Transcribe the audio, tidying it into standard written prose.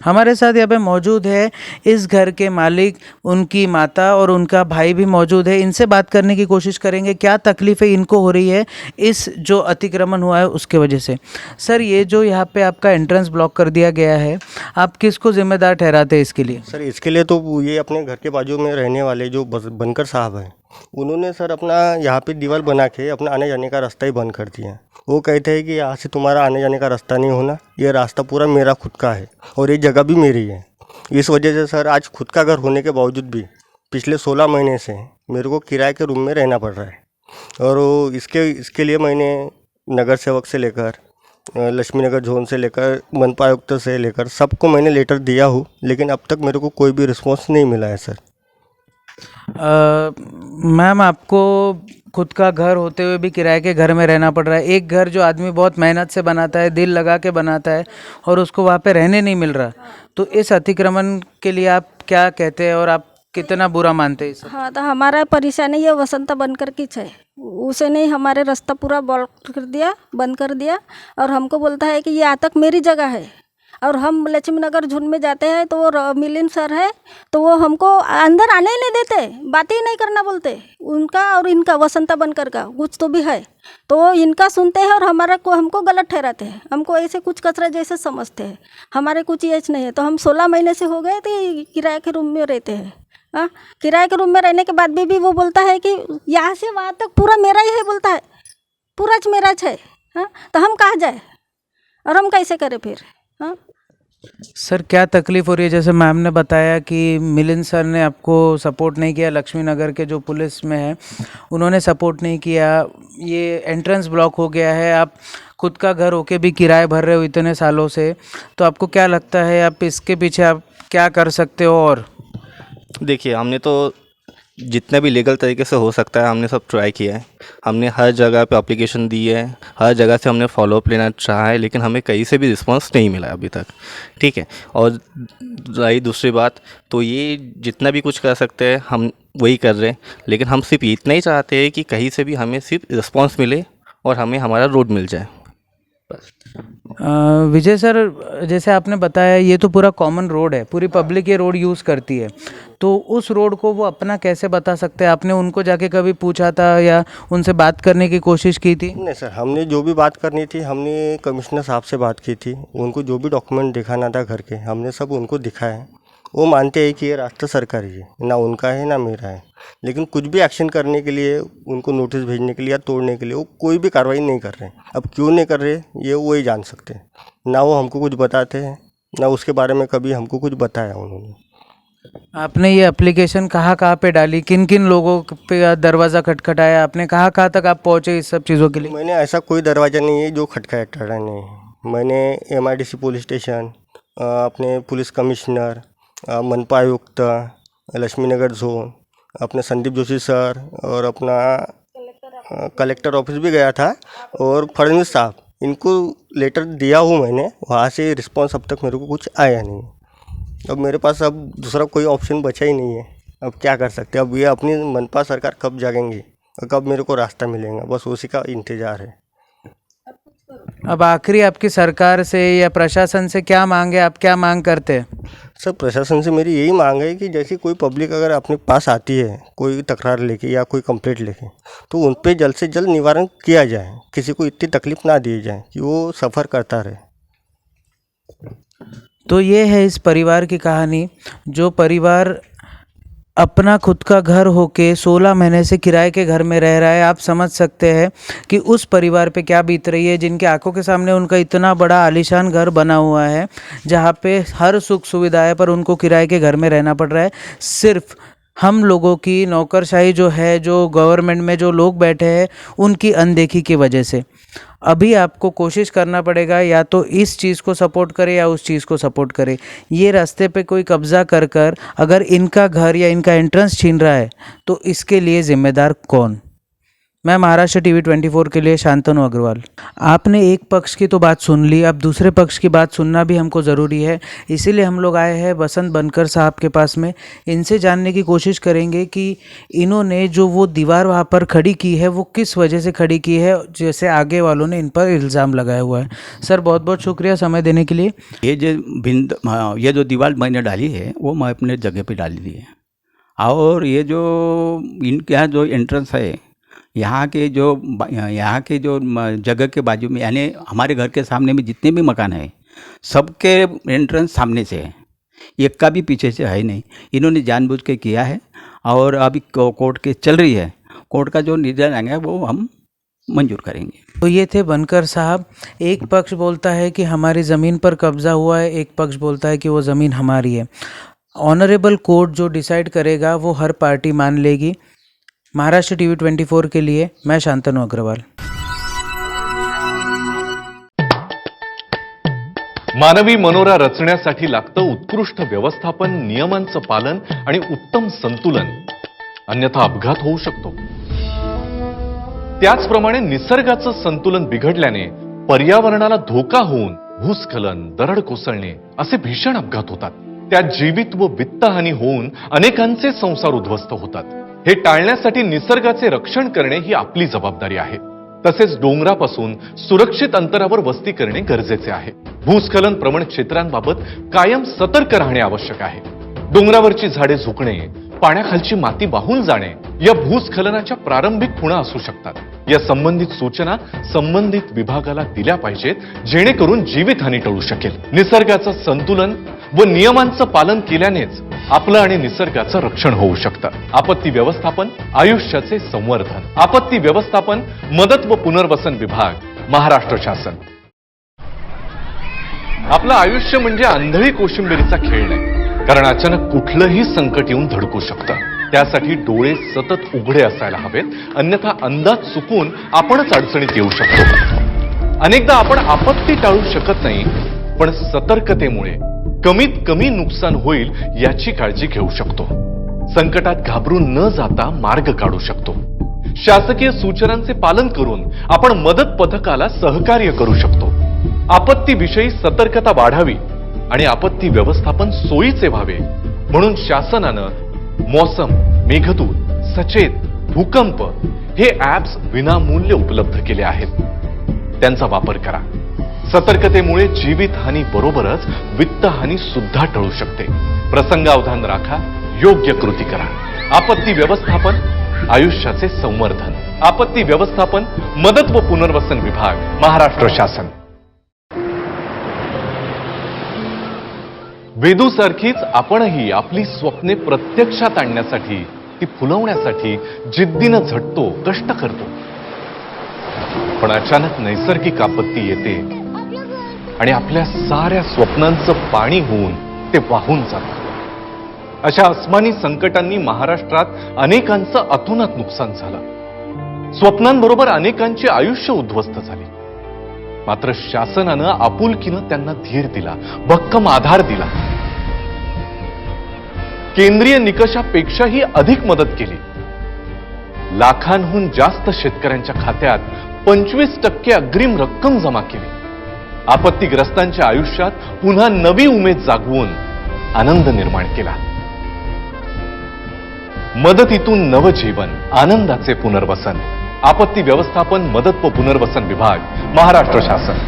हमारे साथ यहाँ पे मौजूद है इस घर के मालिक, उनकी माता और उनका भाई भी मौजूद है। इनसे बात करने की कोशिश करेंगे क्या तकलीफ़ें इनको हो रही है इस जो अतिक्रमण हुआ है उसके वजह से। सर, ये जो यहाँ पे आपका एंट्रेंस ब्लॉक कर दिया गया है, आप किसको जिम्मेदार ठहराते हैं इसके लिए? सर इसके लिए तो ये अपने घर के बाजू में रहने वाले जो बनकर साहब हैं, उन्होंने सर अपना यहाँ पे दीवार बना के अपना आने जाने का रास्ता ही बंद कर दिया है। वो कहते हैं कि यहाँ से तुम्हारा आने जाने का रास्ता नहीं होना, ये रास्ता पूरा मेरा खुद का है और ये जगह भी मेरी है। इस वजह से सर आज खुद का घर होने के बावजूद भी पिछले 16 महीने से मेरे को किराए के रूम में रहना पड़ रहा है। और इसके लिए मैंने नगर सेवक से लेकर लक्ष्मी नगर जोन से लेकर मनपा आयुक्त से लेकर सबको मैंने लेटर दिया हूँ, लेकिन अब तक मेरे को कोई भी रिस्पॉन्स नहीं मिला है सर। मैम, आपको खुद का घर होते हुए भी किराए के घर में रहना पड़ रहा है। एक घर जो आदमी बहुत मेहनत से बनाता है, दिल लगा के बनाता है, और उसको वहाँ पे रहने नहीं मिल रहा, तो इस अतिक्रमण के लिए आप क्या कहते हैं और आप कितना बुरा मानते हैं इसे? हाँ, तो हमारा परेशानी ये वसंता बनकर की है। उसे नहीं हमारे रास्ता पूरा ब्लॉक कर दिया, बंद कर दिया, और हमको बोलता है कि ये आज तक मेरी जगह है। और हम लक्ष्मी नगर झुंड में जाते हैं तो वो मिलिंद सर है, तो वो हमको अंदर आने ही नहीं देते, बात ही नहीं करना बोलते। उनका और इनका वसंता बनकर का कुछ तो भी है, तो वो इनका सुनते हैं और हमारा को हमको गलत ठहराते हैं। हमको ऐसे कुछ कचरा जैसे समझते हैं, हमारे कुछ एज नहीं है। तो हम 16 महीने से हो गए थे किराए के रूम में रहते हैं। हाँ, किराए के रूम में रहने के बाद भी वो बोलता है कि यहाँ से वहाँ तक पूरा मेरा ही है, बोलता है पूरा मेरा है। हाँ, तो हम कहाँ जाए और हम कैसे करें फिर? हाँ सर, क्या तकलीफ़ हो रही है? जैसे मैम ने बताया कि मिलिंद सर ने आपको सपोर्ट नहीं किया, लक्ष्मी नगर के जो पुलिस में है उन्होंने सपोर्ट नहीं किया, ये एंट्रेंस ब्लॉक हो गया है, आप खुद का घर होके भी किराए भर रहे हो इतने सालों से, तो आपको क्या लगता है आप इसके पीछे आप क्या कर सकते हो? और देखिए, हमने तो जितना भी लीगल तरीके से हो सकता है हमने सब ट्राई किया है। हमने हर जगह पे एप्लीकेशन दी है, हर जगह से हमने फॉलोअप लेना चाहा है, लेकिन हमें कहीं से भी रिस्पांस नहीं मिला अभी तक। ठीक है, और रही दूसरी बात, तो ये जितना भी कुछ कर सकते हैं हम वही कर रहे हैं, लेकिन हम सिर्फ इतना ही चाहते हैं कि कहीं से भी हमें सिर्फ रिस्पांस मिले और हमें हमारा रोड मिल जाए। विजय सर, जैसे आपने बताया ये तो पूरा कॉमन रोड है, पूरी पब्लिक ये रोड यूज़ करती है, तो उस रोड को वो अपना कैसे बता सकते हैं? आपने उनको जाके कभी पूछा था या उनसे बात करने की कोशिश की थी? नहीं सर, हमने जो भी बात करनी थी हमने कमिश्नर साहब से बात की थी। उनको जो भी डॉक्यूमेंट दिखाना था घर के हमने सब उनको दिखाया है। वो मानते हैं कि ये रास्ता सरकारी है, ना उनका है ना मेरा है, लेकिन कुछ भी एक्शन करने के लिए, उनको नोटिस भेजने के लिए या तोड़ने के लिए वो कोई भी कार्रवाई नहीं कर रहे हैं। अब क्यों नहीं कर रहे ये वो ही जान सकते हैं। ना वो हमको कुछ बताते हैं, ना उसके बारे में कभी हमको कुछ बताया उन्होंने। आपने ये एप्लीकेशन कहाँ कहाँ पे डाली, किन किन लोगों पे दरवाज़ा खटखटाया, आपने कहाँ कहाँ तक आप पहुँचे इस सब चीज़ों के लिए? मैंने ऐसा कोई दरवाज़ा नहीं है जो खटखटाया नहीं है। मैंने MIDC पुलिस स्टेशन, अपने पुलिस कमिश्नर, मनपा आयुक्त, लक्ष्मी नगर जोन, अपने संदीप जोशी सर और अपना कलेक्टर ऑफिस भी गया था, और फडणवीस साहब, इनको लेटर दिया हूँ मैंने। वहाँ से रिस्पांस अब तक मेरे को कुछ आया नहीं। अब मेरे पास अब दूसरा कोई ऑप्शन बचा ही नहीं है। अब क्या कर सकते हैं? अब ये अपनी मनपा सरकार कब जागेंगी और कब मेरे को रास्ता मिलेगा, बस उसी का इंतज़ार है। अब आखिरी आपकी सरकार से या प्रशासन से क्या मांग है, आप क्या मांग करते हैं? सर, प्रशासन से मेरी यही मांग है कि जैसे कोई पब्लिक अगर अपने पास आती है कोई तकरार लेके या कोई कंप्लेंट लेके, तो उन पे जल्द से जल्द निवारण किया जाए। किसी को इतनी तकलीफ़ ना दी जाए कि वो सफ़र करता रहे। तो ये है इस परिवार की कहानी, जो परिवार अपना खुद का घर होके 16 महीने से किराए के घर में रह रहा है। आप समझ सकते हैं कि उस परिवार पे क्या बीत रही है, जिनके आंखों के सामने उनका इतना बड़ा आलीशान घर बना हुआ है, जहाँ पे हर सुख सुविधा है, पर उनको किराए के घर में रहना पड़ रहा है। सिर्फ हम लोगों की नौकरशाही जो है, जो गवर्नमेंट में जो लोग बैठे हैं, उनकी अनदेखी की वजह से। अभी आपको कोशिश करना पड़ेगा, या तो इस चीज़ को सपोर्ट करे या उस चीज़ को सपोर्ट करे। ये रास्ते पे कोई कब्ज़ा कर कर अगर इनका घर या इनका एंट्रेंस छीन रहा है, तो इसके लिए ज़िम्मेदार कौन? मैं महाराष्ट्र टीवी 24 के लिए शांतनु अग्रवाल। आपने एक पक्ष की तो बात सुन ली, अब दूसरे पक्ष की बात सुनना भी हमको ज़रूरी है। इसीलिए हम लोग आए हैं बसंत बनकर साहब के पास में। इनसे जानने की कोशिश करेंगे कि इन्होंने जो वो दीवार वहाँ पर खड़ी की है वो किस वजह से खड़ी की है, जैसे आगे वालों ने इन पर इल्ज़ाम लगाया हुआ है। सर बहुत बहुत शुक्रिया समय देने के लिए। ये जो दीवार मैंने डाली है वो मैं अपने जगह पे डाली दी है, और ये जो इनके यहाँ जो एंट्रेंस है, यहाँ के जो जगह के बाजू में, यानी हमारे घर के सामने में जितने भी मकान हैं सबके एंट्रेंस सामने से है, एक का भी पीछे से है नहीं। इन्होंने जानबूझ के किया है, और अभी कोर्ट केस चल रही है, कोर्ट का जो निर्णय आएगा वो हम मंजूर करेंगे। तो ये थे बनकर साहब। एक पक्ष बोलता है कि हमारी ज़मीन पर कब्ज़ा हुआ है, एक पक्ष बोलता है कि वो ज़मीन हमारी है। ऑनरेबल कोर्ट जो डिसाइड करेगा वो हर पार्टी मान लेगी। महाराष्ट्र टीवी 24 के लिए मैं शांतनु अग्रवाल। मानवी मनोरा रचण्यासाठी लागतं उत्कृष्ट व्यवस्थापन, नियमांचं पालन आणि उत्तम संतुलन, अन्यथा अपघात होऊ शकतो। त्याचप्रमाणे निसर्गाचं संतुलन बिघडल्याने पर्यावरणाला धोका होऊन भूस्खलन, दरड कोसळणे असे भीषण अपघात होतात। त्यात जीवित व वित्तहानी होऊन अनेकांचे संसार उद्ध्वस्त होतात। हे टाळण्यासाठी निसर्गाचे रक्षण करणे ही आपली जबाबदारी आहे। तसेच डोंगरापासून सुरक्षित अंतरावर वस्ती करणे गरजेचे आहे। भूस्खलन प्रवण क्षेत्रांबाबत कायम सतर्क राहणे आवश्यक आहे। डोंगरावरची झाडे झुकणे, पाण्याखालची माती वाहून जाणे या भूस्खलनाच्या प्रारंभिक खुणा असू शकतात। या संबंधित सूचना संबंधित विभागाला दिल्या पाहिजेत, जेणेकरून जीवितहानी टळू शकेल। निसर्गाचं संतुलन व नियमांचं पालन केल्यानेच आपलं आणि निसर्गाचं रक्षण होऊ शकतं। आपत्ती व्यवस्थापन, आयुष्याचे संवर्धन, आपत्ती व्यवस्थापन, मदत व पुनर्वसन विभाग, महाराष्ट्र शासन। आपलं आयुष्य म्हणजे आंधळी कोशिंबिरीचा खेळ नाही, कारण अचानक कुठलंही संकट येऊन धडकू शकतं। त्यासाठी डोळे सतत उघडे असायला हवेत, अन्यथा अंदाज चुकून आपणच अडचणीत येऊ शकतो। अनेकदा आपण आपत्ती टाळू शकत नाही, पण सतर्कतेमुळे कमीत कमी नुकसान होईल याची काळजी घेऊ शकतो। संकटात घाबरून न जाता मार्ग काढू शकतो। शासकीय सूचनांचे पालन करून आपण मदत पथकाला सहकार्य करू शकतो। आपत्तीविषयी सतर्कता वाढावी आणि आपत्ती व्यवस्थापन सोयीचे व्हावे म्हणून शासनानं मौसम, मेघदूत, सचेत, भूकंप हे ॲप्स विनामूल्य उपलब्ध केले आहेत। त्यांचा वापर करा। सतर्कतेमुळे जीवितहानी बरोबरच वित्तहानी सुद्धा टळू शकते। प्रसंगावधान राखा, योग्य कृती करा। आपत्ती व्यवस्थापन, आयुष्याचे संवर्धन, आपत्ती व्यवस्थापन, मदत व पुनर्वसन विभाग, महाराष्ट्र शासन। वेदूसारखीच आपणही आपली स्वप्ने प्रत्यक्षात आणण्यासाठी, ती फुलवण्यासाठी जिद्दीनं झटतो, कष्ट करतो। पण अचानक नैसर्गिक आपत्ती येते आणि आपल्या साऱ्या स्वप्नांचं पाणी होऊन ते वाहून जातं। अशा अस्मानी संकटांनी महाराष्ट्रात अनेकांचं अतोनात नुकसान झालं। स्वप्नांबरोबर अनेकांची आयुष्य उद्ध्वस्त झाली। मात्र शासनानं आपुलकीनं त्यांना धीर दिला, भक्कम आधार दिला। केंद्रीय निकषापेक्षाही अधिक मदत केली। लाखांहून जास्त शेतकऱ्यांच्या खात्यात 25% अग्रिम रक्कम जमा केली। आपत्तीग्रस्तांच्या आयुष्यात पुन्हा नवी उमेद जागवून आनंद निर्माण केला। मदतीतून नवजीवन, आनंदाचे पुनर्वसन, आपत्ती व्यवस्थापन, मदत व पुनर्वसन विभाग, महाराष्ट्र शासन।